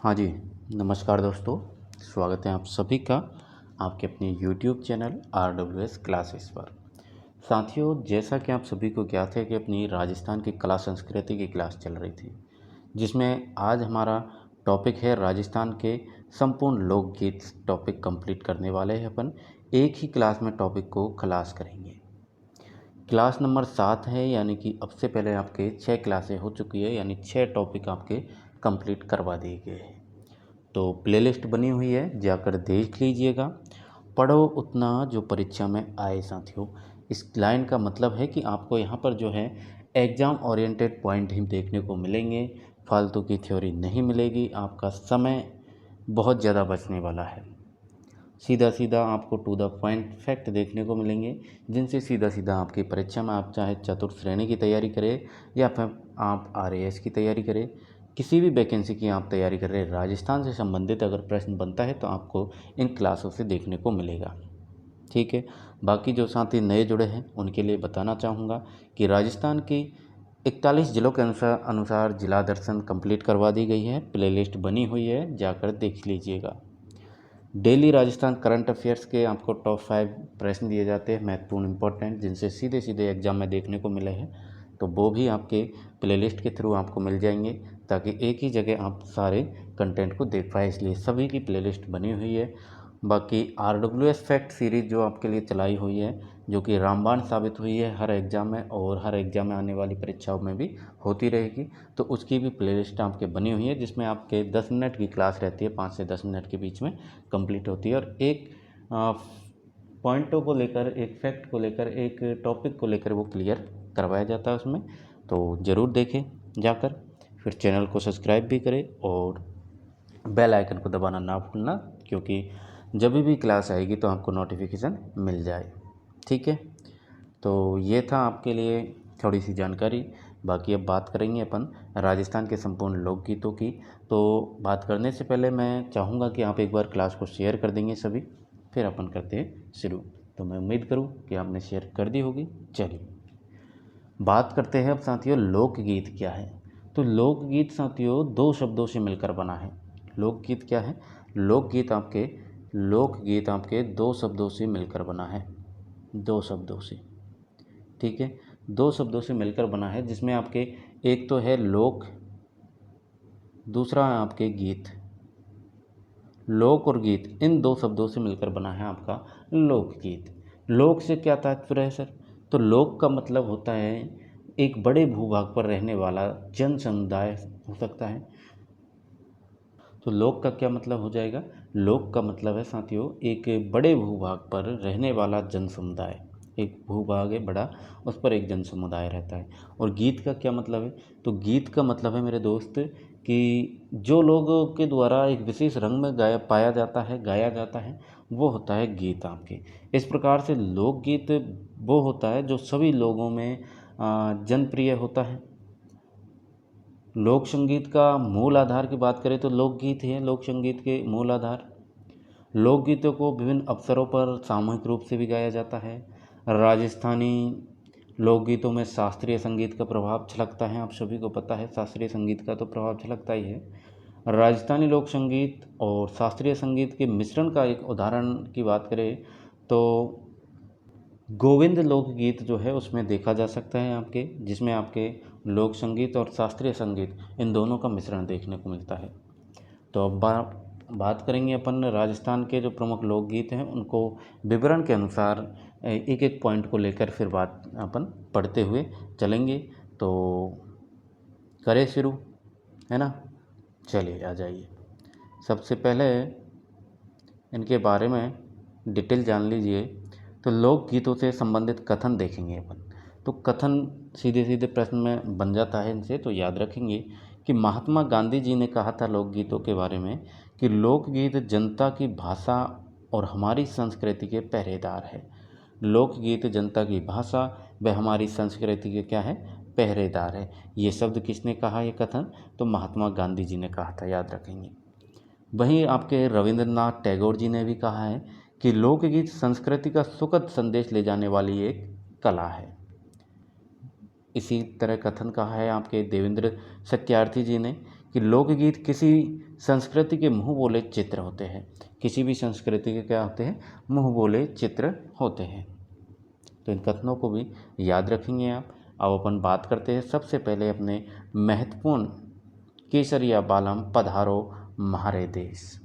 हाँ जी, नमस्कार दोस्तों। स्वागत है आप सभी का आपके अपने यूट्यूब चैनल RWS क्लासेस पर। साथियों, जैसा कि आप सभी को ज्ञात है कि अपनी राजस्थान की कला संस्कृति की क्लास चल रही थी, जिसमें आज हमारा टॉपिक है राजस्थान के संपूर्ण लोकगीत। टॉपिक कंप्लीट करने वाले हैं अपन। एक ही क्लास में टॉपिक को खलास करेंगे। क्लास नंबर 7 है, यानी कि अब से पहले आपके 6 क्लासें हो चुकी है, यानी 6 टॉपिक आपके कंप्लीट करवा दिए गए हैं। तो प्लेलिस्ट बनी हुई है, जाकर देख लीजिएगा। पढ़ो उतना जो परीक्षा में आए साथियों। इस लाइन का मतलब है कि आपको यहाँ पर जो है एग्ज़ाम ओरिएंटेड पॉइंट ही देखने को मिलेंगे, फालतू की थ्योरी नहीं मिलेगी। आपका समय बहुत ज़्यादा बचने वाला है। सीधा सीधा आपको टू द पॉइंट फैक्ट देखने को मिलेंगे, जिनसे सीधा सीधा आपकी परीक्षा में आप चाहे चतुर्थ श्रेणी की तैयारी करें या फिर आप RAS की तैयारी करें, किसी भी वैकेंसी की आप तैयारी कर रहे हैं, राजस्थान से संबंधित अगर प्रश्न बनता है तो आपको इन क्लासों से देखने को मिलेगा। ठीक है। बाकी जो साथी नए जुड़े हैं उनके लिए बताना चाहूँगा कि राजस्थान की 41 जिलों के अनुसार जिला दर्शन कंप्लीट करवा दी गई है। प्लेलिस्ट बनी हुई है, जाकर देख लीजिएगा। डेली राजस्थान करंट अफेयर्स के आपको टॉप 5 प्रश्न दिए जाते हैं, महत्वपूर्ण इंपॉर्टेंट, जिनसे सीधे सीधे एग्जाम में देखने को मिले हैं। तो वो भी आपके प्लेलिस्ट के थ्रू आपको मिल जाएंगे, ताकि एक ही जगह आप सारे कंटेंट को देख पाए, इसलिए सभी की प्लेलिस्ट बनी हुई है। बाकी RWS फैक्ट सीरीज़ जो आपके लिए चलाई हुई है, जो कि रामबाण साबित हुई है हर एग्ज़ाम में, और हर एग्ज़ाम में आने वाली परीक्षाओं में भी होती रहेगी। तो उसकी भी प्लेलिस्ट आपके बनी हुई है, जिसमें आपके 10 मिनट की क्लास रहती है, 5 से 10 मिनट के बीच में कंप्लीट होती है, और एक पॉइंटों को लेकर, एक फैक्ट को लेकर, एक टॉपिक को लेकर वो क्लियर करवाया जाता है उसमें। तो ज़रूर देखें जाकर, फिर चैनल को सब्सक्राइब भी करें और बेल आइकन को दबाना ना भूलना, क्योंकि जब भी क्लास आएगी तो आपको नोटिफिकेशन मिल जाए। ठीक है। तो ये था आपके लिए थोड़ी सी जानकारी। बाकी अब बात करेंगे अपन राजस्थान के संपूर्ण लोकगीतों की। तो बात करने से पहले मैं चाहूँगा कि आप एक बार क्लास को शेयर कर देंगे सभी, फिर अपन करते हैं शुरू। तो मैं उम्मीद करूँ कि आपने शेयर कर दी होगी। चलिए बात करते हैं अब साथियों, लोकगीत क्या है। तो लोकगीत साथियों दो शब्दों से मिलकर बना है। लोकगीत क्या है? लोकगीत आपके दो शब्दों से मिलकर बना है। दो शब्दों से, ठीक है, दो शब्दों से मिलकर बना है, जिसमें आपके एक तो है लोक, दूसरा है आपके गीत। लोक और गीत, इन दो शब्दों से मिलकर बना है आपका लोकगीत। लोक से क्या तात्पर्य है सर? तो लोक का मतलब होता है एक बड़े भूभाग पर रहने वाला जन समुदाय हो सकता है। तो लोक का क्या मतलब हो जाएगा? लोक का मतलब है साथियों एक बड़े भूभाग पर रहने वाला जन समुदाय। एक भूभाग है बड़ा, उस पर एक जन समुदाय रहता है। और गीत का क्या मतलब है? तो गीत का मतलब है मेरे दोस्त कि जो लोगों के द्वारा एक विशेष रंग में गाया जाता है, वो होता है गीत आपके। इस प्रकार से लोकगीत वो होता है जो सभी लोगों में जनप्रिय होता है। लोक संगीत का मूल आधार की बात करें तो लोकगीत हैं लोक संगीत के मूल आधार। लोकगीतों को विभिन्न अवसरों पर सामूहिक रूप से भी गाया जाता है। राजस्थानी लोकगीतों में शास्त्रीय संगीत का प्रभाव झलकता है, आप सभी को पता है शास्त्रीय संगीत का तो प्रभाव झलकता ही है। राजस्थानी लोक संगीत और शास्त्रीय संगीत के मिश्रण का एक उदाहरण की बात करें तो गोविंद लोकगीत जो है उसमें देखा जा सकता है आपके, जिसमें आपके लोक संगीत और शास्त्रीय संगीत इन दोनों का मिश्रण देखने को मिलता है। तो अब बात करेंगे अपन राजस्थान के जो प्रमुख लोकगीत हैं उनको विवरण के अनुसार एक एक पॉइंट को लेकर फिर बात अपन पढ़ते हुए चलेंगे। तो करें शुरू, है ना? चलिए आ जाइए। सबसे पहले इनके बारे में डिटेल जान लीजिए। तो लोकगीतों से संबंधित कथन देखेंगे अपन। तो कथन सीधे सीधे प्रश्न में बन जाता है इनसे, तो याद रखेंगे कि महात्मा गांधी जी ने कहा था लोकगीतों के बारे में कि लोकगीत जनता की भाषा और हमारी संस्कृति के पहरेदार है। लोकगीत जनता की भाषा व हमारी संस्कृति के क्या है? पहरेदार है। ये शब्द किसने कहा, ये कथन? तो महात्मा गांधी जी ने कहा था, याद रखेंगे। वहीं आपके रविंद्रनाथ टैगोर जी ने भी कहा है कि लोकगीत संस्कृति का सुखद संदेश ले जाने वाली एक कला है। इसी तरह कथन कहा है आपके देवेंद्र सत्यार्थी जी ने कि लोकगीत किसी संस्कृति के मुँह बोले चित्र होते हैं। किसी भी संस्कृति के क्या होते हैं? मुँह बोले चित्र होते हैं। तो इन कथनों को भी याद रखेंगे आप। अब अपन बात करते हैं सबसे पहले अपने महत्वपूर्ण केसरिया बालम पधारो म्हारे देश।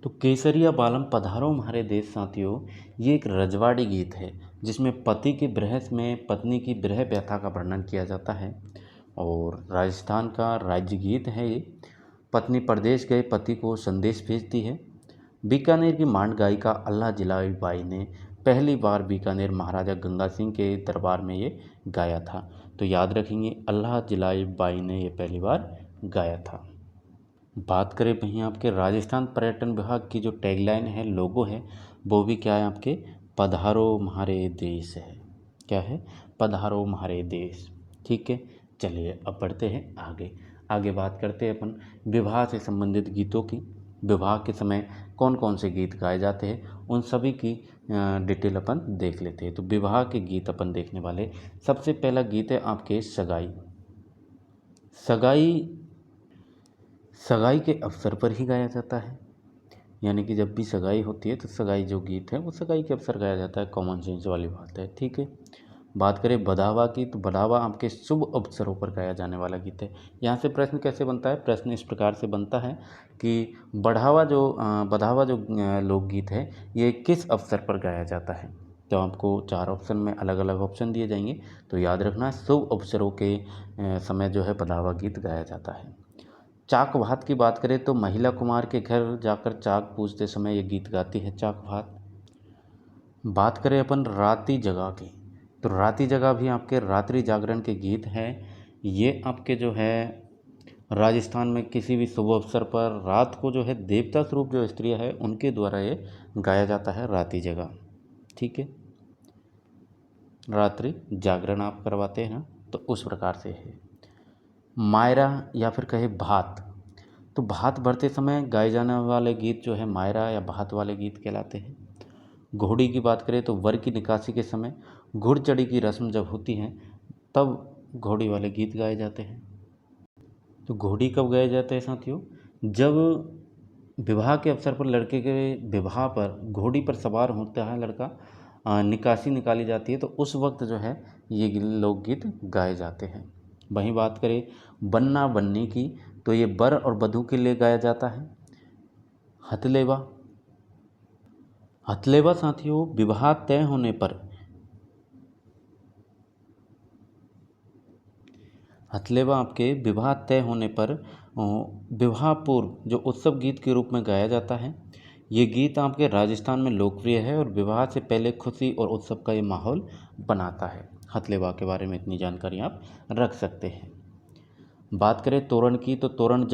तो केसरिया बालम पधारो म्हारे देश साथियों, ये एक रजवाड़ी गीत है जिसमें पति के विरह में पत्नी की विरह व्यथा का वर्णन किया जाता है और राजस्थान का राज्य गीत है ये। पत्नी परदेश गए पति को संदेश भेजती है। बीकानेर की मांड गायिका अल्लाह जिलाई बाई ने पहली बार बीकानेर महाराजा गंगा सिंह के दरबार में ये गाया था। तो याद रखेंगे, अल्लाह जिलाई बाई ने ये पहली बार गाया था। बात करें वहीं आपके राजस्थान पर्यटन विभाग की जो टैगलाइन है, लोगो है, वो भी क्या है आपके? पधारो म्हारे देश है। क्या है? पधारो म्हारे देश। ठीक है, चलिए अब बढ़ते हैं आगे बात करते हैं अपन विवाह से संबंधित गीतों की। विवाह के समय कौन कौन से गीत गाए जाते हैं उन सभी की डिटेल अपन देख लेते हैं। तो विवाह के गीत अपन देखने वाले, सबसे पहला गीत है आपके सगाई। सगाई के अवसर पर ही गाया जाता है, यानी कि जब भी सगाई होती है तो सगाई जो गीत है वो सगाई के अवसर गाया जाता है। कॉमन सेंस वाली बात है। ठीक है, बात करें बधावा की, तो बधावा आपके शुभ अवसरों पर गाया जाने वाला गीत है। यहाँ से प्रश्न कैसे बनता है? प्रश्न इस प्रकार से बनता है कि बधावा जो लोकगीत है ये किस अवसर पर गाया जाता है। तो आपको 4 ऑप्शन में अलग अलग ऑप्शन दिए जाएंगे, तो याद रखना शुभ अवसरों के समय जो है बधावा गीत गाया जाता है। चाक भात की बात करें तो महिला कुमार के घर जाकर चाक पूजते समय ये गीत गाती है, चाक भात। बात करें अपन राती जगह की, तो राती जगह भी आपके रात्रि जागरण के गीत हैं। ये आपके जो है राजस्थान में किसी भी शुभ अवसर पर रात को जो है देवता स्वरूप जो स्त्रियाँ है उनके द्वारा ये गाया जाता है राती जगह। ठीक है, रात्रि जागरण आप करवाते हैं ना, तो उस प्रकार से है। मायरा या फिर कहे भात, तो भात भरते समय गाए जाने वाले गीत जो है मायरा या भात वाले गीत कहलाते हैं। घोड़ी की बात करें तो वर की निकासी के समय घुड़चढ़ी की रस्म जब होती है तब घोड़ी वाले गीत गाए जाते हैं। तो घोड़ी कब गाए जाते हैं साथियों? जब विवाह के अवसर पर लड़के के विवाह पर घोड़ी पर सवार होता है लड़का, निकासी निकाली जाती है, तो उस वक्त जो है ये लोकगीत गाए जाते हैं। वहीं बात करें बन्ना बन्नी की, तो ये वर और वधू के लिए गाया जाता है। हथलेवा साथियों विवाह तय होने पर, हथलेवा आपके विवाह तय होने पर विवाह पूर्व जो उत्सव गीत के रूप में गाया जाता है। ये गीत आपके राजस्थान में लोकप्रिय है और विवाह से पहले खुशी और उत्सव का ये माहौल बनाता है। हथलेवा के बारे में इतनी जानकारी आप रख सकते हैं। बात करें तोरण की, तो तोरण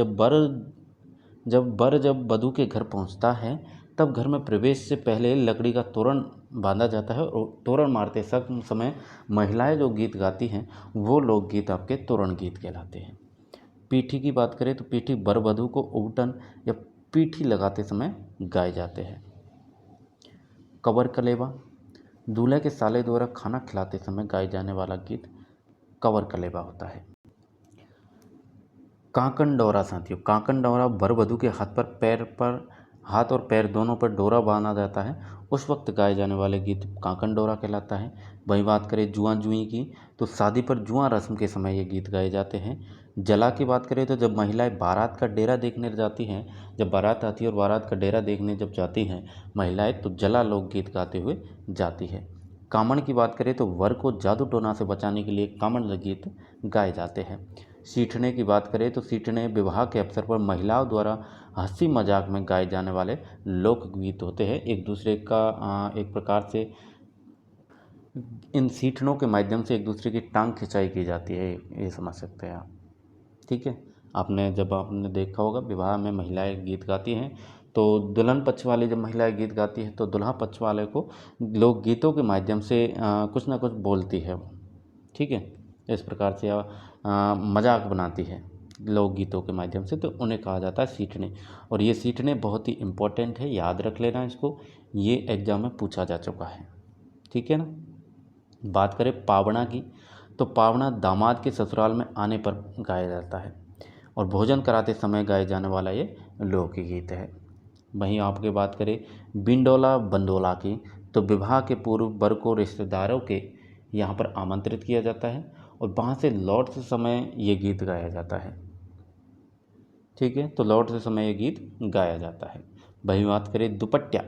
जब वधू के घर पहुंचता है तब घर में प्रवेश से पहले लकड़ी का तोरण बांधा जाता है और तोरण मारते समय महिलाएं जो गीत गाती हैं वो लोकगीत आपके तोरण गीत कहलाते हैं। पीठी की बात करें तो पीठी वर वधू को उबटन या पीठी लगाते समय गाए जाते हैं। कवर कलेवा दूल्हे के साले द्वारा खाना खिलाते समय गाए जाने वाला गीत कवर कलेवा होता है। कांकन डोरा साथियों, कांकन डोरा वर वधू के हाथ और पैर दोनों पर डोरा बांधा जाता है, उस वक्त गाए जाने वाले गीत कांकन डोरा कहलाता है। वहीं बात करें जुआ जुई की, तो शादी पर जुआ रस्म के समय ये गीत गाए जाते हैं। जला की बात करें तो जब महिलाएं बारात का डेरा देखने जाती हैं, जब बारात आती है और बारात का डेरा देखने जब जाती हैं महिलाएं, तो जला लोकगीत गाते हुए जाती है। कामण की बात करें तो वर को जादू टोना से बचाने के लिए कामण गीत गाए जाते हैं। सीठने की बात करें तो सीठने विवाह के अवसर पर महिलाओं द्वारा हंसी मजाक में गाए जाने वाले लोकगीत होते हैं। एक दूसरे का एक प्रकार से इन सीठनों के माध्यम से एक दूसरे की टांग खिंचाई की जाती है, ये समझ सकते हैं आप। ठीक है, आपने देखा होगा विवाह में महिलाएं गीत गाती हैं, तो दुल्हन पक्ष वाली जब महिलाएं गीत गाती है तो दुल्हा पक्ष वाले को लोकगीतों के माध्यम से कुछ ना कुछ बोलती है वो। ठीक है, इस प्रकार से मजाक बनाती है लोकगीतों के माध्यम से, तो उन्हें कहा जाता है सीठने। और ये सीठने बहुत ही इम्पोर्टेंट है, याद रख लेना इसको, ये एग्जाम में पूछा जा चुका है। ठीक है ना। बात करें पावड़ा की, तो पावड़ा दामाद के ससुराल में आने पर गाया जाता है और भोजन कराते समय गाए जाने वाला ये लोकगीत है। वहीं आपके बात करें बिंडोला बंडोला की, तो विवाह के पूर्व वर को रिश्तेदारों के यहाँ पर आमंत्रित किया जाता है और वहाँ से लौटते समय ये गीत गाया जाता है। ठीक है, तो लौटते समय ये गीत गाया जाता है। वहीं बात करें दुपट्टा,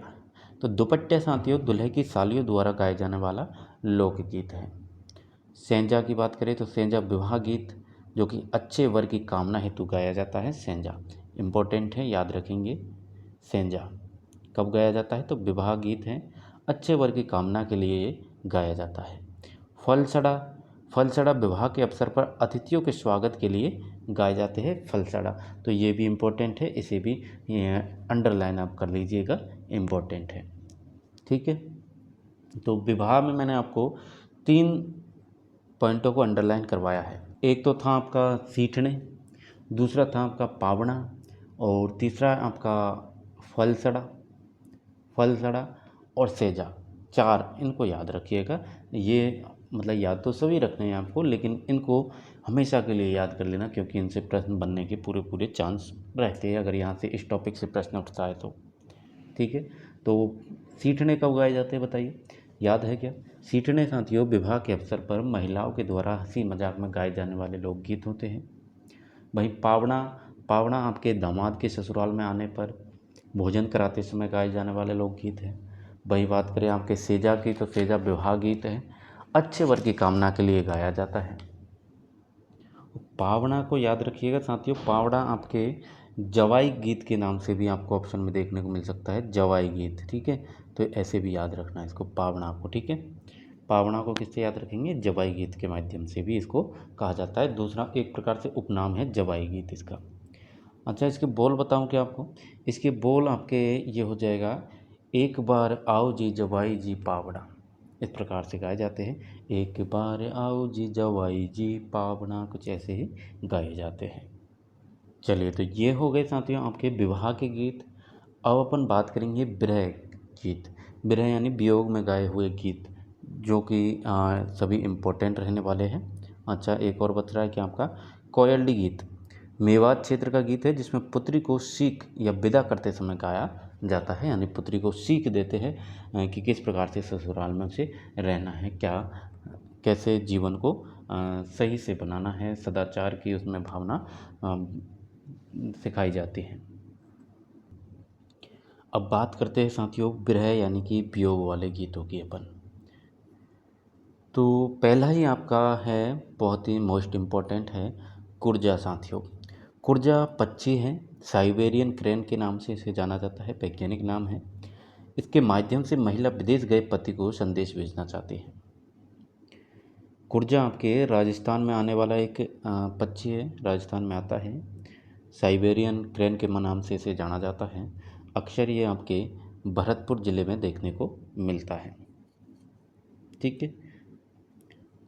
तो दुपट्टा साथियों दुल्हे की सालियों द्वारा गाया जाने वाला लोकगीत है। सेंजा की बात करें तो सेंजा विवाह गीत जो कि अच्छे वर की कामना हेतु गाया जाता है। सेंजा इम्पोर्टेंट है, याद रखेंगे। सेंजा कब गाया जाता है, तो विवाह गीत है, अच्छे वर की कामना के लिए ये गाया जाता है। फलसड़ा, फलसड़ा विवाह के अवसर पर अतिथियों के स्वागत के लिए गाए जाते हैं फलसड़ा, तो ये भी इम्पोर्टेंट है, इसे भी अंडरलाइन आप कर लीजिएगा, इम्पोर्टेंट है। ठीक है, तो विवाह में मैंने आपको 3 पॉइंटों को अंडरलाइन करवाया है। एक तो था आपका सीठने, दूसरा था आपका पावना और तीसरा आपका फलसड़ा, फलसड़ा और सेजा। 4 इनको याद रखिएगा। ये मतलब याद तो सभी रखने हैं आपको, लेकिन इनको हमेशा के लिए याद कर लेना क्योंकि इनसे प्रश्न बनने के पूरे पूरे चांस रहते हैं अगर यहाँ से इस टॉपिक से प्रश्न उठता है तो। ठीक है, तो सीठने कब गाए जाते हैं बताइए, याद है क्या? सीठने साथियों विवाह के अवसर पर महिलाओं के द्वारा हंसी मजाक में गाए जाने वाले लोकगीत होते हैं। वहीं पावना, पावना आपके दामाद के ससुराल में आने पर भोजन कराते समय गाए जाने वाले लोकगीत है। वही बात करें आपके सेजा की, तो सेजा विवाह गीत है, अच्छे वर की कामना के लिए गाया जाता है। पावना को याद रखिएगा साथियों, पावना आपके जवाई गीत के नाम से भी आपको ऑप्शन में देखने को मिल सकता है, जवाई गीत। ठीक है, तो ऐसे भी याद रखना है इसको, पावना को। ठीक है, पावना को किससे याद रखेंगे, जवाई गीत के माध्यम से भी इसको कहा जाता है। दूसरा एक प्रकार से उपनाम है जवाई गीत इसका। अच्छा, इसके बोल बताऊं क्या आपको? इसके बोल आपके ये हो जाएगा, एक बार आओ जी जवाई जी पावड़ा, इस प्रकार से गाए जाते हैं। एक बार आओ जी जवाई जी पावड़ा, कुछ ऐसे ही गाए जाते हैं। चलिए, तो ये हो गए साथियों आपके विवाह के गीत। अब अपन बात करेंगे विरह गीत। विरह यानी वियोग में गाए हुए गीत, जो कि सभी इम्पोर्टेंट रहने वाले हैं। अच्छा, एक और बच रहा है कि आपका कोयलडी गीत, मेवात क्षेत्र का गीत है जिसमें पुत्री को सीख या विदा करते समय गाया जाता है, यानी पुत्री को सीख देते हैं कि किस प्रकार से ससुराल में उसे रहना है, क्या कैसे जीवन को सही से बनाना है, सदाचार की उसमें भावना सिखाई जाती है। अब बात करते हैं साथियों विरह यानी कि वियोग वाले गीतों की अपन। तो पहला ही आपका है, बहुत ही मोस्ट इम्पोर्टेंट है, कुर्जा साथियों। कुर्जा पक्षी है, साइबेरियन क्रेन के नाम से इसे जाना जाता है, वैज्ञानिक नाम है। इसके माध्यम से महिला विदेश गए पति को संदेश भेजना चाहती है। कुर्जा आपके राजस्थान में आने वाला एक पक्षी है, राजस्थान में आता है, साइबेरियन क्रेन के नाम से इसे जाना जाता है। अक्सर ये आपके भरतपुर ज़िले में देखने को मिलता है। ठीक है,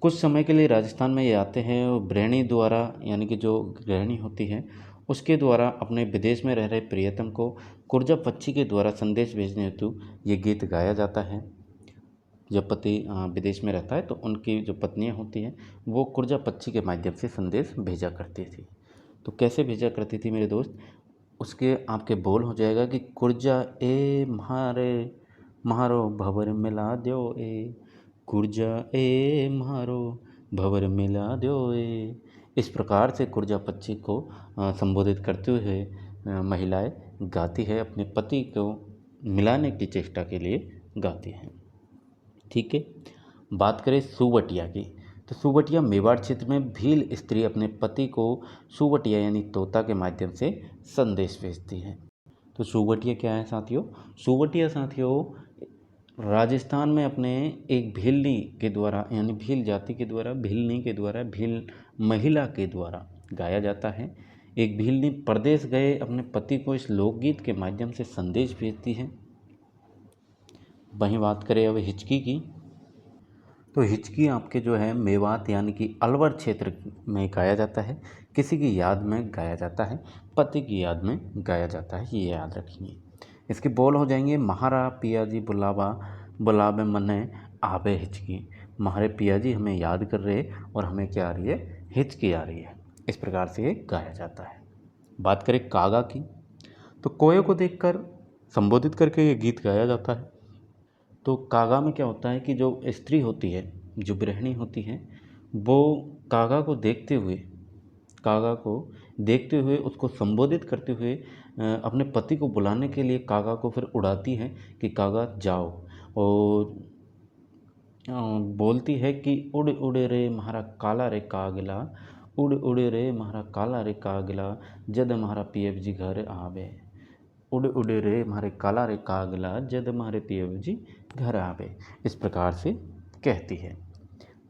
कुछ समय के लिए राजस्थान में ये आते हैं और गृहिणी द्वारा, यानी कि जो गृहिणी होती है उसके द्वारा अपने विदेश में रह रहे प्रियतम को कुर्जा पक्षी के द्वारा संदेश भेजने हेतु ये गीत गाया जाता है। जब पति विदेश में रहता है तो उनकी जो पत्नियां होती हैं वो कुर्जा पक्षी के माध्यम से संदेश भेजा करती थी। तो कैसे भेजा करती थी मेरे दोस्त, उसके आपके बोल हो जाएगा कि कुर्जा ए म्हारे म्हारो भंवर मिला दो ए, कुर्जा ए म्हारो भंवर मिला दो ए। इस प्रकार से कुर्जा पक्षी को संबोधित करते हुए महिलाएं गाती है, अपने पति को मिलाने की चेष्टा के लिए गाती हैं। ठीक है, बात करें सुवटिया की, तो सुवटिया मेवाड़ क्षेत्र में भील स्त्री अपने पति को सुवटिया यानी तोता के माध्यम से संदेश भेजती है। तो सुवटिया क्या है साथियों? सुवटिया साथियों राजस्थान में अपने एक भीलनी के द्वारा, यानी भील जाति के द्वारा, भीलनी के द्वारा, भील महिला के द्वारा गाया जाता है। एक भीलनी परदेश गए अपने पति को इस लोकगीत के माध्यम से संदेश भेजती है। वहीं बात करें अब हिचकी की, तो हिचकी आपके जो है मेवात यानी कि अलवर क्षेत्र में गाया जाता है, किसी की याद में गाया जाता है, पति की याद में गाया जाता है, ये याद रखिए। इसके बोल हो जाएंगे, महारा पिया जी बुलावा बुलावे मने आवे हिचकी, हमारे पिया जी हमें याद कर रहे और हमें क्या आ रही है, हिचकी आ रही है। इस प्रकार से ये गाया जाता है। बात करें कागा की, तो कोए को देखकर संबोधित करके ये गीत गाया जाता है। तो कागा में क्या होता है कि जो स्त्री होती है, जो गृहिणी होती है, वो कागा को देखते हुए उसको संबोधित करते हुए अपने पति को बुलाने के लिए कागा को फिर उड़ाती है कि कागा जाओ, और बोलती है कि उड़ उड़ रे म्हारा काला रे कागला, उड़ उड़ रे म्हारा काला रे कागला, जद म्हारा पीएफ जी घर आवे। उड़ उड़ रे म्हारे काला रे कागला, जद म्हारे पीएफ जी घर आवे, इस प्रकार से कहती है।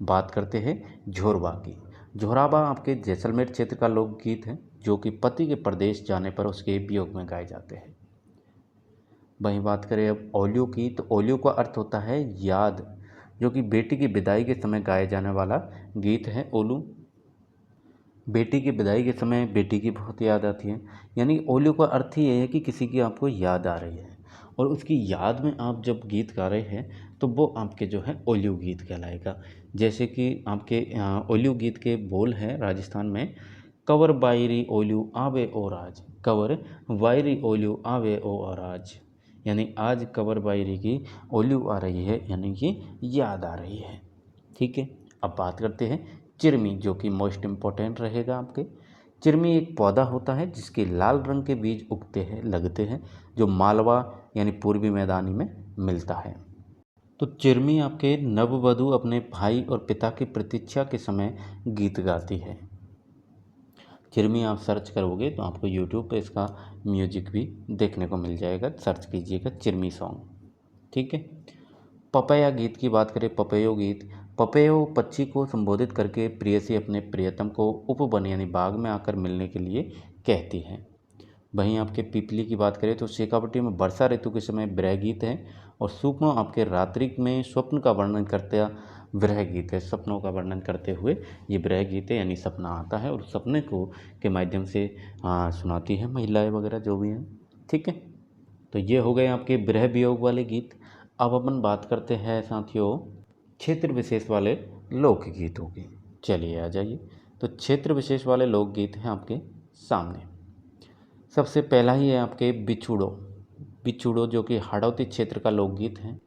बात करते हैं झोरबा की। झोराबा आपके जैसलमेर क्षेत्र का लोकगीत है, जो कि पति के प्रदेश जाने पर उसके वियोग में गाए जाते हैं। वहीं बात करें अब ओलियो की, तो ओलियो का अर्थ होता है याद, जो कि बेटी की विदाई के समय गाया जाने वाला गीत है। ओलू, बेटी की विदाई के समय बेटी की बहुत याद आती है, यानी ओलियो का अर्थ ही ये है कि किसी की आपको याद आ रही है, और उसकी याद में आप जब गीत गा रहे हैं तो वो आपके जो है ओलियो गीत कहलाएगा। जैसे कि आपके ओलियो गीत के बोल हैं राजस्थान में, कवर बायरी ओलियो आवे ओ राज, कवर वायरी ओलियो आवे ओ राज, यानी आज कवर बायरी की ओलियो आ रही है, यानी कि याद आ रही है। ठीक है, अब बात करते हैं चिरमी, जो कि मोस्ट इम्पोर्टेंट रहेगा आपके। चिरमी एक पौधा होता है जिसके लाल रंग के बीज लगते हैं, जो मालवा यानी पूर्वी मैदानी में मिलता है। तो चिरमी आपके नववधु अपने भाई और पिता की प्रतीक्षा के समय गीत गाती है। चिरमी आप सर्च करोगे तो आपको यूट्यूब पे इसका म्यूजिक भी देखने को मिल जाएगा, सर्च कीजिएगा चिरमी सॉन्ग। ठीक है, पपैया गीत की बात करें, पपैयो गीत, पपैयो पक्षी को संबोधित करके प्रेयसी अपने प्रियतम को उपवन यानी बाग में आकर मिलने के लिए कहती है। वहीं आपके पीपली की बात करें तो शेखावटी में वर्षा ऋतु के समय विरह गीत है, और सूक्ष्म आपके रात्रि में स्वप्न का वर्णन करते विरह गीत है, सपनों का वर्णन करते हुए ये विरह गीत है, यानी सपना आता है और सपने को के माध्यम से सुनाती है महिलाएं वगैरह जो भी हैं। ठीक है, तो ये हो गए आपके विरह वियोग वाले गीत। अब अपन बात करते हैं साथियों क्षेत्र विशेष वाले लोकगीतों की। चलिए आ जाइए, तो क्षेत्र विशेष वाले लोकगीत हैं आपके सामने। सबसे पहला ही है आपके बिछुड़ो। बिछुड़ो जो कि हाड़ौती क्षेत्र का लोकगीत है।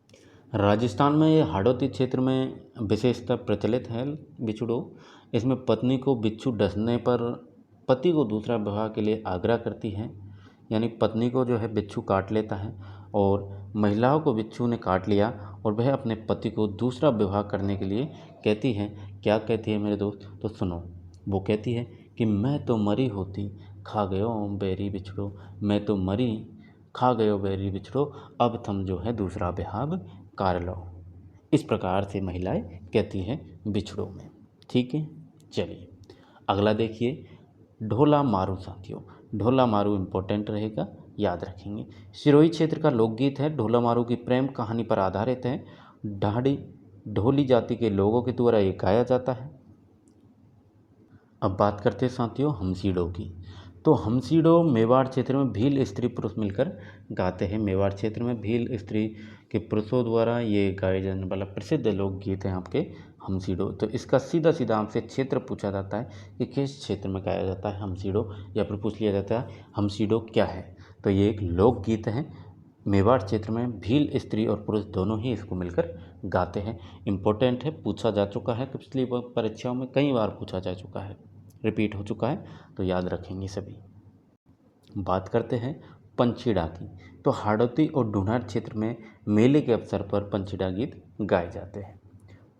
राजस्थान में ये हाड़ौती क्षेत्र में विशेषतः प्रचलित है बिछुड़ो। इसमें पत्नी को बिच्छू डसने पर पति को दूसरा विवाह के लिए आग्रह करती है, यानी पत्नी को जो है बिच्छू काट लेता है और महिलाओं को बिच्छू ने काट लिया और वह अपने पति को दूसरा विवाह करने के लिए कहती है। क्या कहती है मेरे दोस्त, तो सुनो। वो कहती है कि मैं तो मरी होती खा गयो बैरी बिछड़ो, मैं तो मरी खा गयो बैरी बिछड़ो, अब तुम जो है दूसरा विवाह कर लो। इस प्रकार से महिलाएं कहती हैं बिछड़ों में। ठीक है, चलिए अगला देखिए ढोला मारू। साथियों ढोला मारू इम्पोर्टेंट रहेगा, याद रखेंगे। सिरोही क्षेत्र का लोकगीत है। ढोला मारू की प्रेम कहानी पर आधारित है। ढाड़ी ढोली जाति के लोगों के द्वारा ये गाया जाता है। अब बात करते हैं साथियों हमसीड़ों की। तो हमसीड़ो मेवाड़ क्षेत्र में भील स्त्री पुरुष मिलकर गाते हैं। मेवाड़ क्षेत्र में भील स्त्री के पुरुषों द्वारा ये गाए जाने वाला प्रसिद्ध लोकगीत है आपके हमसीड़ो। तो इसका सीधा सीधा आपसे क्षेत्र पूछा जाता है कि किस क्षेत्र में गाया जाता है हमसीड़ो, या फिर पूछ लिया जाता है हमसीड़ो क्या है। तो ये एक लोकगीत है। मेवाड़ क्षेत्र में भील स्त्री और पुरुष दोनों ही इसको मिलकर गाते हैं। इम्पोर्टेंट है, पूछा जा चुका है, पिछली परीक्षाओं में कई बार पूछा जा चुका है, रिपीट हो चुका है, तो याद रखेंगे सभी। बात करते हैं पंचीड़ा की। तो हाड़ौती और ढूंढार क्षेत्र में मेले के अवसर पर पंचीड़ा गीत गाए जाते हैं।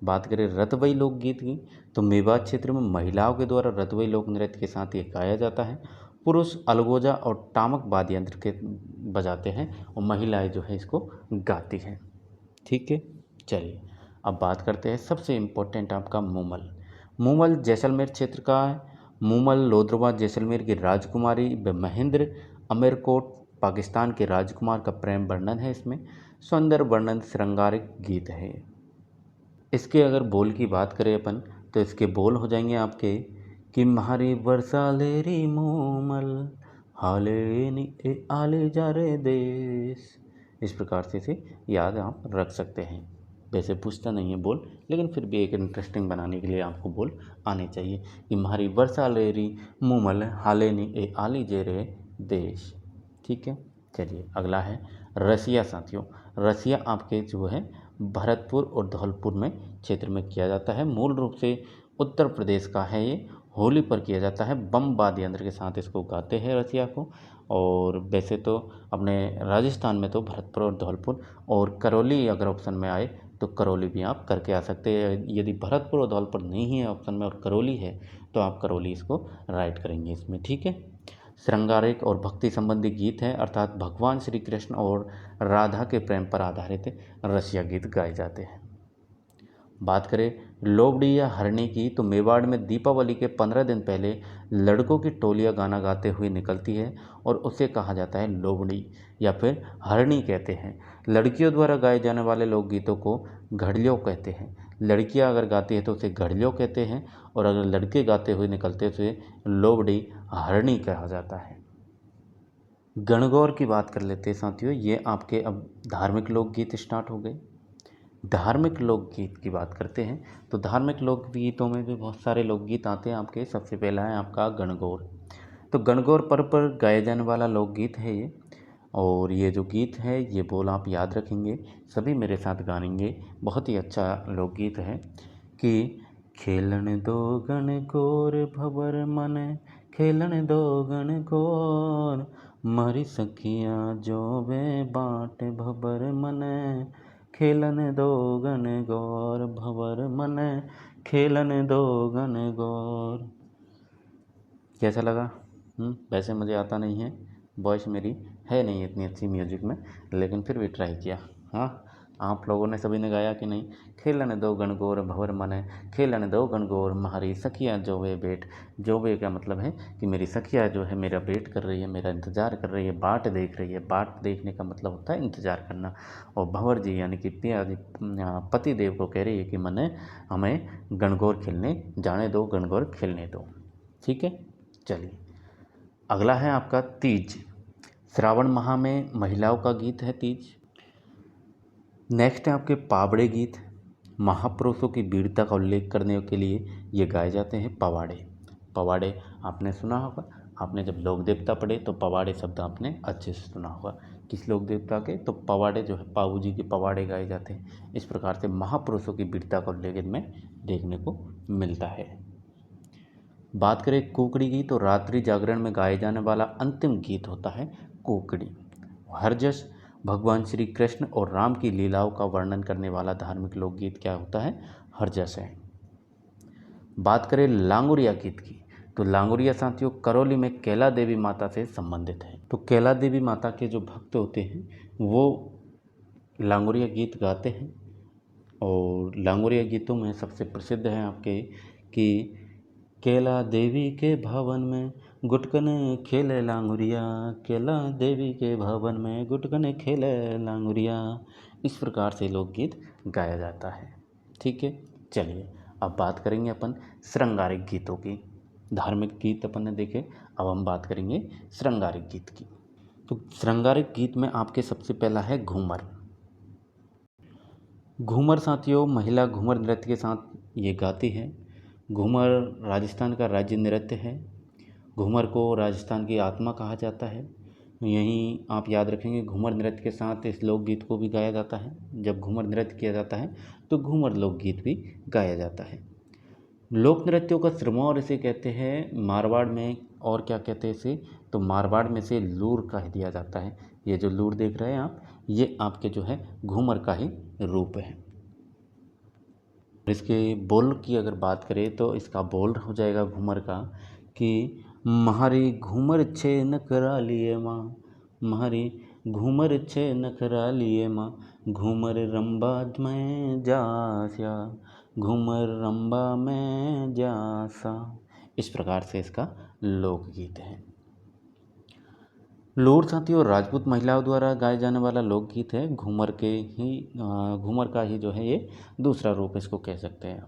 बात करें रतवई लोकगीत की, तो मेवाड़ क्षेत्र में महिलाओं के द्वारा रतवई लोक नृत्य के साथ ये गाया जाता है। पुरुष अलगोजा और टामक वाद्य यंत्र के बजाते हैं और महिलाएं जो है इसको गाती हैं। ठीक है, चलिए अब बात करते हैं सबसे इम्पोर्टेंट आपका मूमल। मूमल जैसलमेर क्षेत्र का है। मूमल लोद्रवा जैसलमेर की राजकुमारी व महेंद्र अमेरकोट पाकिस्तान के राजकुमार का प्रेम वर्णन है। इसमें सौंदर्य वर्णन श्रृंगारिक गीत है। इसके अगर बोल की बात करें अपन, तो इसके बोल हो जाएंगे आपके कि म्हारी वर्षा लेरी मूमल हाले नी ए आले जा रे देश। इस प्रकार से इसे याद आप रख सकते हैं। वैसे पूछता नहीं है बोल, लेकिन फिर भी एक इंटरेस्टिंग बनाने के लिए आपको बोल आने चाहिए कि म्हारी वर्षा लेरी मुमल हालेनी ए आली जेरे देश। ठीक है, चलिए अगला है रसिया। साथियों, रसिया आपके जो है भरतपुर और धौलपुर में क्षेत्र में किया जाता है। मूल रूप से उत्तर प्रदेश का है ये। होली पर किया जाता है, बम वाद्य यंत्र के साथ इसको गाते हैं रसिया को। और वैसे तो अपने राजस्थान में तो भरतपुर और धौलपुर, और करौली अगर ऑप्शन में आए तो करौली भी आप करके आ सकते हैं। यदि भरतपुर और धौलपुर नहीं है ऑप्शन में और करौली है तो आप करौली इसको राइट करेंगे इसमें। ठीक है, श्रृंगारिक और भक्ति संबंधी गीत हैं, अर्थात भगवान श्री कृष्ण और राधा के प्रेम पर आधारित रसिया गीत गाए जाते हैं। बात करें लोबड़ी या हरणी की, तो मेवाड़ में दीपावली के 15 दिन पहले लड़कों की टोलियां गाना गाते हुए निकलती है और उसे कहा जाता है लोबड़ी या फिर हरणी कहते हैं। लड़कियों द्वारा गाए जाने वाले लोकगीतों को घड़ियों कहते हैं। लड़कियां अगर गाती है तो उसे घड़ियों कहते हैं, और अगर लड़के गाते हुए निकलते तो उसे लोबड़ी हरणी कहा जाता है। गणगौर की बात कर लेते हैं साथियों। ये आपके अब धार्मिक लोकगीत स्टार्ट हो गए। धार्मिक लोकगीत की बात करते हैं तो धार्मिक लोकगीतों में भी बहुत सारे लोकगीत आते हैं आपके। सबसे पहला है आपका गणगौर। तो गणगौर पर्व पर गाया जाने वाला लोकगीत है ये, और ये जो गीत है ये बोल आप याद रखेंगे, सभी मेरे साथ गाएंगे। बहुत ही अच्छा लोकगीत है कि खेलन दो गणगौर भवर मन, खेलन दो गणगौर मारी सखियाँ जो वे बाट भवर मन, खेलन दो गणगौर भवर मन, खेलन दो गणगौर। कैसा लगा? वैसे मुझे आता नहीं है, वॉइस मेरी है नहीं इतनी अच्छी म्यूजिक में, लेकिन फिर भी ट्राई किया। हाँ, आप लोगों ने सभी ने गाया कि नहीं? खेलन दो गणगौर भवर मन, खेलन दो गणगौर म्हारी सखियाँ जोवे बेट। जोवे का मतलब है कि मेरी सखियाँ जो है मेरा वेट कर रही है, मेरा इंतज़ार कर रही है, बाट देख रही है। बाट देखने का मतलब होता है इंतज़ार करना। और भंवर जी यानी कि पिया जी पति देव को कह रही है कि मने हमें गणगौर खेलने जाने दो, गणगौर खेलने दो। ठीक है, चलिए अगला है आपका तीज। श्रावण माह में महिलाओं का गीत है तीज। नेक्स्ट है आपके पावड़े गीत। महापुरुषों की वीरता का उल्लेख करने के लिए ये गाए जाते हैं पवाड़े। पवाड़े आपने सुना होगा, आपने जब लोक देवता पढ़े तो पवाड़े शब्द आपने अच्छे से सुना होगा। किस लोक देवता के? तो पवाड़े जो है पाऊ जी के पवाड़े गाए जाते हैं। इस प्रकार से महापुरुषों की वीरता का उल्लेख इनमें देखने को मिलता है। बात करें कुकड़ी की, तो रात्रि जागरण में गाए जाने वाला अंतिम गीत होता है कुकड़ी। हरजस भगवान श्री कृष्ण और राम की लीलाओं का वर्णन करने वाला धार्मिक लोकगीत क्या होता है? हरजस है। बात करें लांगुरिया गीत की, तो लांगुरिया साथियों करौली में कैला देवी माता से संबंधित है। तो कैला देवी माता के जो भक्त होते हैं वो लांगुरिया गीत गाते हैं। और लांगुरिया गीतों में सबसे प्रसिद्ध है आपके कि कैला देवी के भवन में गुटकन खेले लांगुरिया, कैला देवी के भवन में गुटकन खेले लांगुरिया। इस प्रकार से लोकगीत गाया जाता है। ठीक है, चलिए अब बात करेंगे अपन श्रृंगारिक गीतों की। धार्मिक गीत अपन ने देखे, अब हम बात करेंगे श्रृंगारिक गीत की। तो श्रृंगारिक गीत में आपके सबसे पहला है घूमर। घूमर साथियों महिला घूमर नृत्य के साथ ये गाती है। घूमर राजस्थान का राज्य नृत्य है। घूमर को राजस्थान की आत्मा कहा जाता है। यहीं आप याद रखेंगे घूमर नृत्य के साथ इस लोकगीत को भी गाया जाता है। जब घूमर नृत्य किया जाता है तो घूमर लोकगीत भी गाया जाता है। लोक नृत्यों का सिरमौर इसे कहते हैं मारवाड़ में। और क्या कहते हैं इसे? तो मारवाड़ में से लूर कह दिया जाता है। ये जो लूर देख रहे हैं आप, ये आपके जो है घूमर का ही रूप है। इसके बोल की अगर बात करें तो इसका बोल हो जाएगा घूमर का कि म्हारी घूमर छे नखरा लिए माँ, म्हारी घूमर छे नखरा लिए माँ, घूमर रंबा में जास्या, घूमर रंबा में जासा। इस प्रकार से इसका लोकगीत है। लोर साथियों राजपूत महिलाओं द्वारा गाए जाने वाला लोकगीत है। घूमर का ही जो है ये दूसरा रूप इसको कह सकते हैं।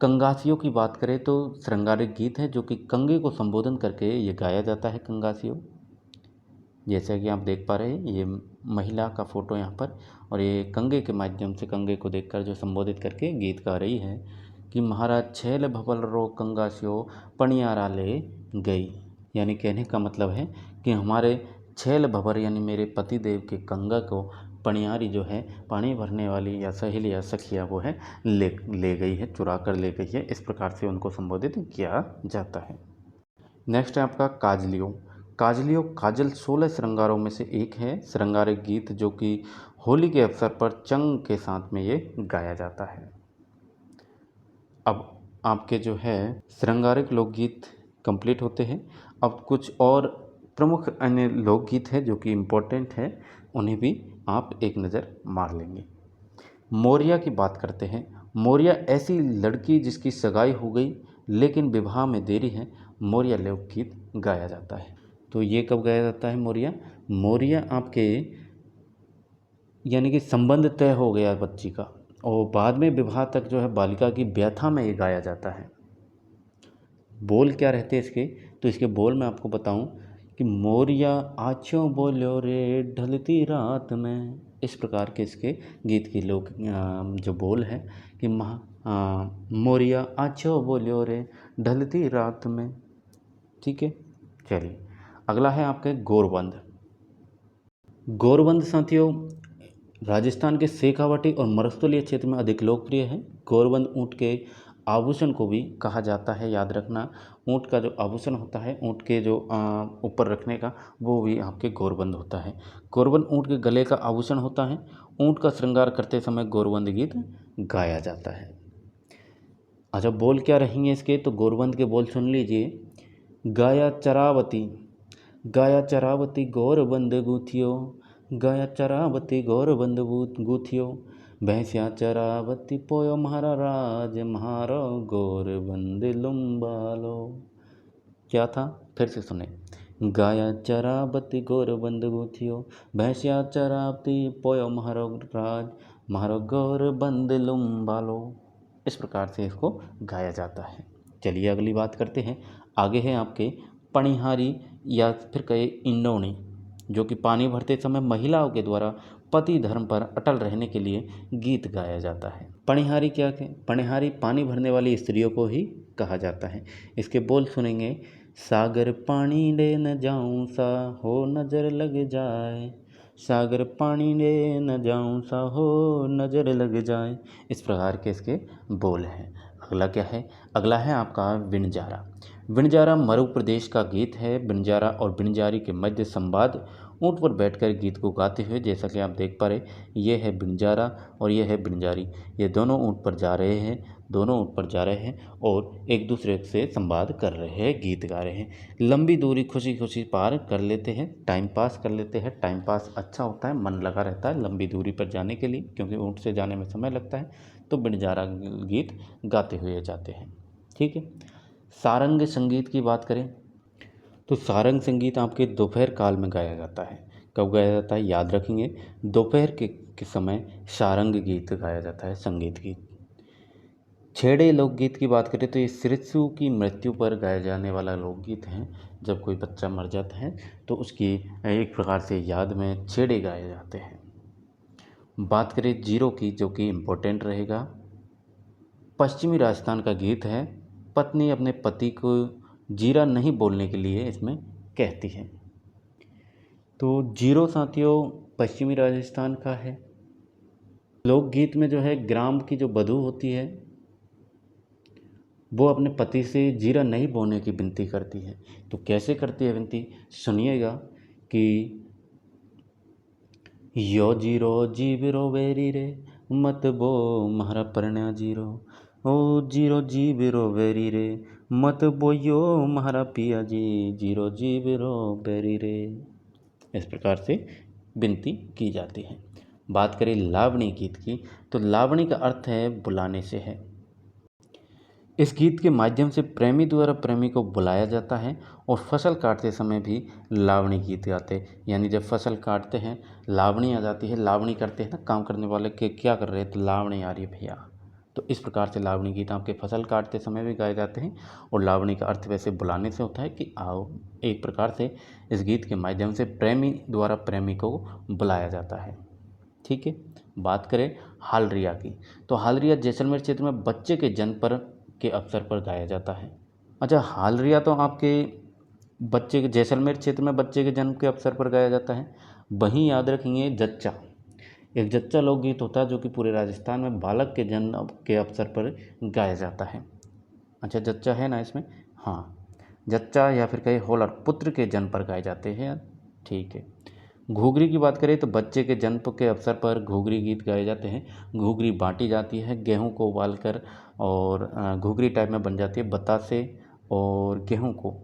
कंगासियों की बात करें तो श्रृंगारिक गीत है जो कि कंगे को संबोधन करके ये गाया जाता है। कंगासियों जैसे कि आप देख पा रहे हैं ये महिला का फ़ोटो यहाँ पर, और ये कंघे के माध्यम से, कंघे को देखकर जो संबोधित करके गीत गा रही है कि महाराज छैल भवल रो कंगा स्यो पणियारा ले गई। यानी कहने का मतलब है कि हमारे छैल भवर यानी मेरे पति देव के कंगा को पणियारी जो है पानी भरने वाली या सहेली या सखिया वो है ले गई है, चुरा कर ले गई है। इस प्रकार से उनको संबोधित किया जाता है। नेक्स्ट है आपका काजलियो। काजलियो काजल 16 श्रृंगारों में से एक है, श्रृंगारिक गीत जो कि होली के अवसर पर चंग के साथ में ये गाया जाता है। अब आपके जो है श्रृंगारिक लोकगीत कंप्लीट होते हैं। अब कुछ और प्रमुख अन्य लोकगीत है जो कि इम्पोर्टेंट है, उन्हें भी आप एक नज़र मार लेंगे। मोरिया की बात करते हैं। मोरिया ऐसी लड़की जिसकी सगाई हो गई लेकिन विवाह में देरी है, मोरिया लोकगीत गाया जाता है। तो ये कब गाया जाता है मोरिया? मोरिया आपके यानी कि संबंध तय हो गया बच्ची का और बाद में विवाह तक जो है बालिका की व्यथा में ये गाया जाता है। बोल क्या रहते हैं इसके? तो इसके बोल मैं आपको बताऊं कि मोरिया आछों बोलो रे ढलती रात में। इस प्रकार के इसके गीत के लोग जो बोल है कि मोरिया आछों बोलो रे ढलती रात में। ठीक है, चलिए अगला है आपके गोरबंद। गोरबंद साथियों राजस्थान के शेखावाटी और मरुस्थलीय क्षेत्र में अधिक लोकप्रिय है। गोरबंद ऊँट के आभूषण को भी कहा जाता है, याद रखना। ऊँट का जो आभूषण होता है, ऊँट के जो ऊपर रखने का, वो भी आपके गोरबंद होता है। गोरबंद ऊँट के गले का आभूषण होता है। ऊँट का श्रृंगार करते समय गोरबंद गीत गाया जाता है। अच्छा, बोल क्या रहेंगे इसके? तो गोरबंद के बोल सुन लीजिए। गाया चरावती गोरबंद गूथियो, गाया चरावती गोरबंद गूथियो, भैंसिया चरावती पोयो म्हारा राज, म्हारो गोरबंद लुम्बालो। क्या था? फिर से सुने। गाया चरावती गोरबंद गूथियो, भैंसिया चरावती पोयो म्हारो राज, म्हारो गोरबंद लुम्बालो। इस प्रकार से इसको गाया जाता है। चलिए अगली बात करते हैं। आगे है आपके पणिहारी या फिर कहे इंडोणी, जो कि पानी भरते समय महिलाओं के द्वारा पति धर्म पर अटल रहने के लिए गीत गाया जाता है। पणिहारी क्या है? पणिहारी पानी भरने वाली स्त्रियों को ही कहा जाता है। इसके बोल सुनेंगे। सागर पानी ले न जाऊं सा हो नजर लग जाए, सागर पानी ले न जाऊं सा हो नजर लग जाए। इस प्रकार के इसके बोल हैं। अगला क्या है? अगला है आपका विणजारा। विणजारा मरु प्रदेश का गीत है। विणजारा और विणजारी के मध्य संवाद ऊँट पर बैठकर गीत को गाते हुए, जैसा कि आप देख पा रहे, ये है विणजारा और ये है विणजारी। ये दोनों ऊँट पर जा रहे हैं, और एक दूसरे से संवाद कर रहे हैं, गीत गा रहे हैं। लंबी दूरी खुशी खुशी पार कर लेते हैं, टाइम पास कर लेते हैं। टाइम पास अच्छा होता है, मन लगा रहता है लंबी दूरी पर जाने के लिए, क्योंकि ऊँट से जाने में समय लगता है। तो विणजारा गीत गाते हुए जाते हैं। ठीक है। सारंग संगीत की बात करें तो सारंग संगीत आपके दोपहर काल में गाया जाता है। कब गाया जाता है? याद रखेंगे, दोपहर के समय सारंग गीत गाया जाता है, संगीत गीत। छेड़े लोकगीत की बात करें तो ये शिशु की मृत्यु पर गाया जाने वाला लोकगीत है। जब कोई बच्चा मर जाता है तो उसकी एक प्रकार से याद में छेड़े गाए जाते हैं। बात करें जीरो की, जो कि इम्पोर्टेंट रहेगा, पश्चिमी राजस्थान का गीत है। पत्नी अपने पति को जीरा नहीं बोलने के लिए इसमें कहती है। तो जीरो साथियों पश्चिमी राजस्थान का है। लोकगीत में जो है ग्राम की जो वधू होती है वो अपने पति से जीरा नहीं बोने की विनती करती है। तो कैसे करती है विनती, सुनिएगा कि यो जीरो जीविरो वेरी रे, मत बो महारा परण्या जीरो, ओ जीरो जीविरो वेरी रे, मत बोयो महारा पिया जी, जीरो जीविरो वेरी रे। इस प्रकार से विनती की जाती है। बात करें लावणी गीत की, तो लावणी का अर्थ है बुलाने से है। इस गीत के माध्यम से प्रेमी द्वारा प्रेमी को बुलाया जाता है, और फसल काटते समय भी लावणी गीत गाते हैं। यानी जब फसल काटते हैं लावणी आ जाती है, लावणी करते हैं ना, काम करने वाले के क्या कर रहे हैं, तो लावणी आ रही है भैया, तो इस प्रकार से लावणी गीत आपके फसल काटते समय भी गाए जाते हैं। और लावणी का अर्थ वैसे बुलाने से होता है कि आओ, एक प्रकार से इस गीत के माध्यम से प्रेमी द्वारा प्रेमी को बुलाया जाता है। ठीक है, बात करें हालरिया की, तो हालरिया जैसलमेर क्षेत्र में बच्चे के जन्म पर के अवसर पर गाया जाता है। अच्छा, हालरिया तो आपके बच्चे के जैसलमेर क्षेत्र में बच्चे के जन्म के अवसर पर गाया जाता है। वहीं याद रखेंगे जच्चा, एक जच्चा लोकगीत होता है जो कि पूरे राजस्थान में बालक के जन्म के अवसर पर गाया जाता है। अच्छा, जच्चा है ना इसमें, हाँ, जच्चा या फिर कहे होलर पुत्र के जन्म पर गाए जाते हैं। ठीक है, घूघरी की बात करें तो बच्चे के जन्म के अवसर पर घूघरी गीत गाए जाते हैं। घूघरी बांटी जाती है गेहूं को उबालकर, और घूघरी टाइप में बन जाती है बतासे और गेहूं को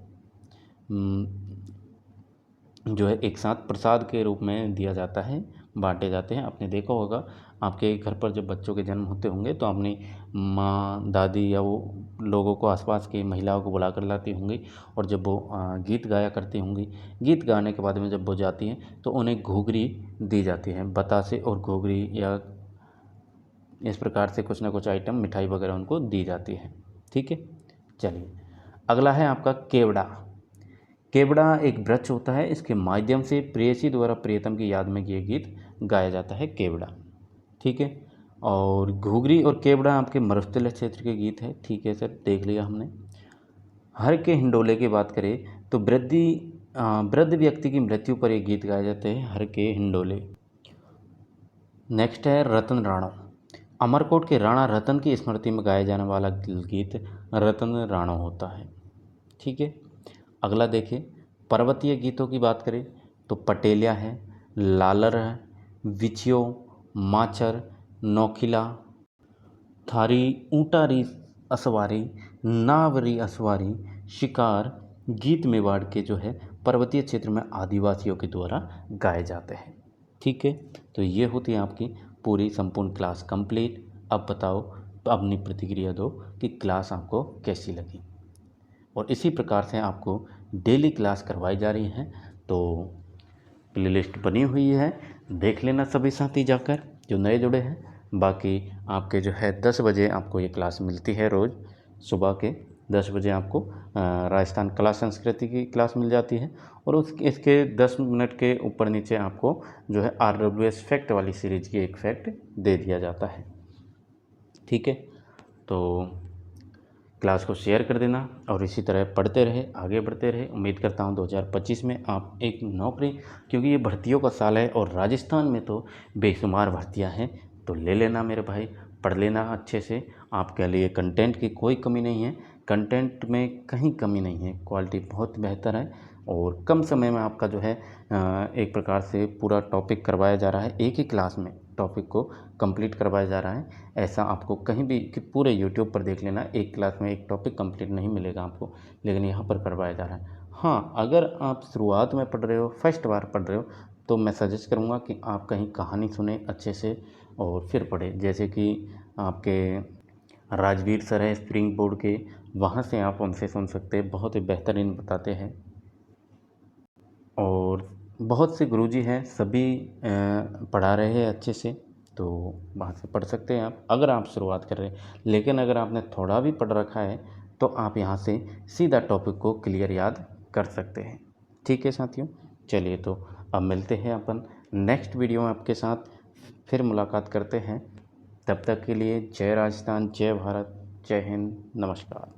जो है एक साथ प्रसाद के रूप में दिया जाता है, बांटे जाते हैं। आपने देखा होगा आपके घर पर जब बच्चों के जन्म होते होंगे तो अपनी माँ दादी या वो लोगों को, आसपास की महिलाओं को बुला कर लाती होंगी, और जब वो गीत गाया करती होंगी, गीत गाने के बाद में जब वो जाती हैं तो उन्हें घूघरी दी जाती है, बतासे और घूघरी या इस प्रकार से कुछ ना कुछ आइटम मिठाई वगैरह उनको दी जाती है। ठीक है, चलिए अगला है आपका केवड़ा। केवड़ा एक वृक्ष होता है, इसके माध्यम से प्रेयसी द्वारा प्रियतम की याद में ये गीत गाया जाता है, केवड़ा। ठीक है, और घूघरी और केवड़ा आपके मरुस्थलीय क्षेत्र के गीत है। ठीक है सर, देख लिया हमने। हर के हिंडोले की बात करें तो वृद्ध व्यक्ति की मृत्यु पर एक गीत गाए जाते हैं, हर के हिंडोले। नेक्स्ट है रतन राणो। अमरकोट के राणा रतन की स्मृति में गाया जाने वाला गीत रतन राणो होता है। ठीक है, अगला देखिए, पर्वतीय गीतों की बात करें तो पटेलिया है, लालर है, विछियो, माचर, नौखिला, थारी ऊँटारी असवारी, नावरी असवारी, शिकार गीत मेवाड़ के जो है पर्वतीय क्षेत्र में आदिवासियों के द्वारा गाए जाते हैं। ठीक है, तो ये होती है आपकी पूरी संपूर्ण क्लास कंप्लीट। अब बताओ, अपनी प्रतिक्रिया दो कि क्लास आपको कैसी लगी। और इसी प्रकार से आपको डेली क्लास करवाई जा रही है, तो प्लेलिस्ट बनी हुई है, देख लेना सभी साथी जाकर जो नए जुड़े हैं। बाकी आपके जो है 10 बजे आपको ये क्लास मिलती है, रोज़ सुबह के 10 बजे आपको राजस्थान कला संस्कृति की क्लास मिल जाती है। और इसके 10 मिनट के ऊपर नीचे आपको जो है RWS फैक्ट वाली सीरीज की एक फैक्ट दे दिया जाता है। ठीक है, तो क्लास को शेयर कर देना और इसी तरह पढ़ते रहे, आगे बढ़ते रहे। उम्मीद करता हूँ 2025 में आप एक नौकरी, क्योंकि ये भर्तियों का साल है और राजस्थान में तो बेशुमार भर्तियाँ हैं, तो ले लेना मेरे भाई, पढ़ लेना अच्छे से। आपके लिए कंटेंट की कोई कमी नहीं है, कंटेंट में कहीं कमी नहीं है, क्वालिटी बहुत बेहतर है और कम समय में आपका जो है एक प्रकार से पूरा टॉपिक करवाया जा रहा है। एक ही क्लास में टॉपिक को कंप्लीट करवाया जा रहा है। ऐसा आपको कहीं भी कि पूरे यूट्यूब पर देख लेना, एक क्लास में एक टॉपिक कंप्लीट नहीं मिलेगा आपको, लेकिन यहाँ पर करवाया जा रहा है। हाँ, अगर आप शुरुआत में पढ़ रहे हो, फर्स्ट बार पढ़ रहे हो, तो मैं सजेस्ट करूँगा कि आप कहीं कहानी सुने अच्छे से और फिर पढ़ें। जैसे कि आपके राजवीर सर हैं स्प्रिंग बोर्ड के, वहाँ से आप उनसे सुन सकते हैं, बहुत ही बेहतरीन बताते हैं। और बहुत से गुरुजी हैं, सभी पढ़ा रहे हैं अच्छे से, तो वहाँ से पढ़ सकते हैं आप अगर आप शुरुआत कर रहे हैं। लेकिन अगर आपने थोड़ा भी पढ़ रखा है तो आप यहाँ से सीधा टॉपिक को क्लियर याद कर सकते हैं। ठीक है साथियों, चलिए तो अब मिलते हैं अपन नेक्स्ट वीडियो में, आपके साथ फिर मुलाकात करते हैं। तब तक के लिए जय राजस्थान, जय भारत, जय हिंद, नमस्कार।